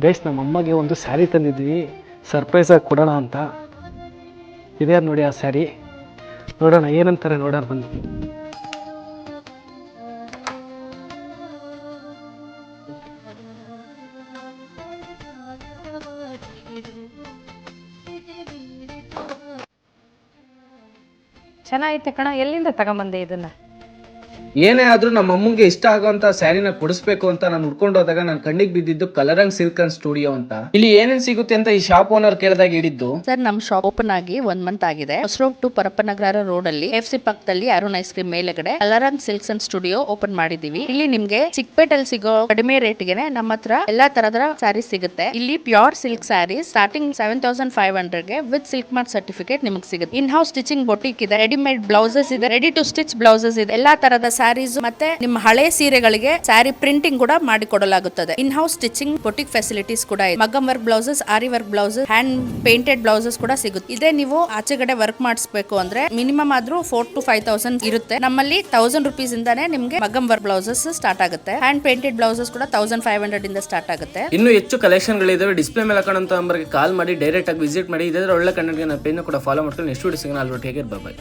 Guys ನಮ್ಮ ಅಮ್ಮಗೆ ಒಂದು ಸ್ಯಾರಿ ತಂದಿದ್ವಿ, ಸರ್ಪ್ರೈಸಾಗಿ ಕೊಡೋಣ ಅಂತ. ಇದೆ ನೋಡಿ ಆ ಸ್ಯಾರಿ, ನೋಡೋಣ ಏನಂತಾರೆ ನೋಡೋಣ ಬನ್ನಿ. ಚೆನ್ನಾಗೈತೆ ಕಣ. ಎಲ್ಲಿಂದ ತಗೊಂಬಂದೆ ಇದನ್ನ? ಏನೇ ಆದ್ರೂ ನಮ್ಮ ಅಮ್ಮಂಗೆ ಇಷ್ಟ ಆಗುವಂತ ಸ್ಯಾರಿನ ಕೊಡಿಸ್ಬೇಕು ಅಂತ ನಾನು ಹುಡ್ಕೊಂಡು ಹೋದಾಗ ನನ್ನ ಕಣ್ಣಿಗೆ ಬಿದ್ದಿದ್ದು ಕಲರಂಗ್ ಸಿಲ್ಕ್ ಅಂಡ್ ಸ್ಟುಡಿಯೋ ಅಂತ. ಇಲ್ಲಿ ಏನೇನ್ ಸಿಗುತ್ತೆ ಅಂತ ಈ ಶಾಪ್ ಓನರ್ ಕೇಳಿದಾಗ ಹೇಳಿದ್ದು, ಸರ್ ನಮ್ ಶಾಪ್ ಓಪನ್ ಆಗಿ 1 ಮಂತ್ ಆಗಿದೆ. ಹೊಸರೋಡ್ ಟು ಪರಪ್ಪನಗರ ರೋಡ್ ಅಲ್ಲಿ FC ಪಕ್ಕದಲ್ಲಿ ಅರುಣ್ ಐಸ್ ಕ್ರೀಮ್ ಮೇಲೆಗಡೆ ಕಲರಂಗ್ ಸಿಲ್ಕ್ಸ್ ಅಂಡ್ ಸ್ಟುಡಿಯೋ ಓಪನ್ ಮಾಡಿದೀವಿ. ಇಲ್ಲಿ ನಿಮ್ಗೆ ಚಿಕ್ಕಪೇಟೆಲ್ ಸಿಗೋ ಕಡಿಮೆ ರೇಟ್ಗೆನೆ ನಮ್ಮ ಹತ್ರ ಎಲ್ಲಾ ತರದ ಸ್ಯಾರೀಸ್ ಸಿಗುತ್ತೆ. ಇಲ್ಲಿ ಪ್ಯೂರ್ ಸಿಲ್ಕ್ ಸ್ಯಾರೀಸ್ ಸ್ಟಾರ್ಟಿಂಗ್ 7500 ಗೆ ವಿತ್ ಸಿಲ್ಕ್ ಮಾರ್ಕ್ ಸರ್ಟಿಫಿಕೇಟ್ ನಿಮಗೆ ಸಿಗುತ್ತೆ. ಇನ್ ಹೌಸ್ ಸ್ಟಿಚಿಂಗ್ ಬೊಟಿಕ್ ಇದೆ, ರೆಡಿಮೇಡ್ ಬ್ಲೌಸಸ್ ಇದೆ, ರೆಡಿ ಟು ಸ್ಟಿಚ್ ಬ್ಲೌಸಸ್ ಇದೆ. ಎಲ್ಲಾ ತರದ ಸ್ಯಾರೀಸ್ ಮತ್ತೆ ನಿಮ್ಮ ಹಳೆ ಸೀರೆಗಳಿಗೆ ಸ್ಯಾರಿ ಪ್ರಿಂಟಿಂಗ್ ಕೂಡ ಮಾಡಿ ಕೊಡಲಾಗುತ್ತದೆ. In house stitching boutique facilities ಕೂಡ ಇದೆ. Maggam work blouses, aari work blouses, hand painted blouses ಕೂಡ ಸಿಗುತ್ತೆ. ಇದೇ ನೀವು ಆಚೆಗಡೆ ವರ್ಕ್ ಮಾಡಿಸಬೇಕು ಅಂದ್ರೆ ಮಿನಿಮಮ್ ಆದ್ರೂ 4,000 to 5,000 ಇರುತ್ತೆ. ನಮ್ಮಲ್ಲಿ 1,000 rupees ಇಂದಾನೆ ನಿಮ್ಗೆ ಮಗಮ್ ವರ್ಕ್ ಬ್ಲೌಸಸ್ ಸ್ಟಾರ್ಟ್ ಆಗುತ್ತೆ. ಹ್ಯಾಂಡ್ ಪೇಂಟೆಡ್ ಬ್ಲೌಸಸ್ ಕೂಡ 1,500 ಇಂದ ಸ್ಟಾರ್ಟ್ ಆಗುತ್ತೆ. ಇನ್ನು ಹೆಚ್ಚು ಕಲೆಕ್ಷನ್ ಗಳಿದಾವೆ. ಡಿಸ್ಪ್ಲೇ ಮೇಲೆ ಕಾಣುವಂತ ನಂಬರ್ಗೆ ಕಾಲ್ ಮಾಡಿ ಡೈರೆಕ್ಟ್ ಆಗಿ ವಿಸಿಟ್ ಮಾಡಿ. ಇದೇ ಒಳ್ಳೆ ಕಂಟೆಂಟ್ ಗೆ ನನ್ನ ಪೇಜ್ ಕೂಡ ಫಾಲೋ ಮಾಡ್ಕೊಂಡು ನೆಕ್ಸ್ಟ್ ವಿಡಿಯೋ ಸಿಗೋಣ. ಅಲ್ಲಿ ಒಟ್ಟಿಗೆ ಬೈ.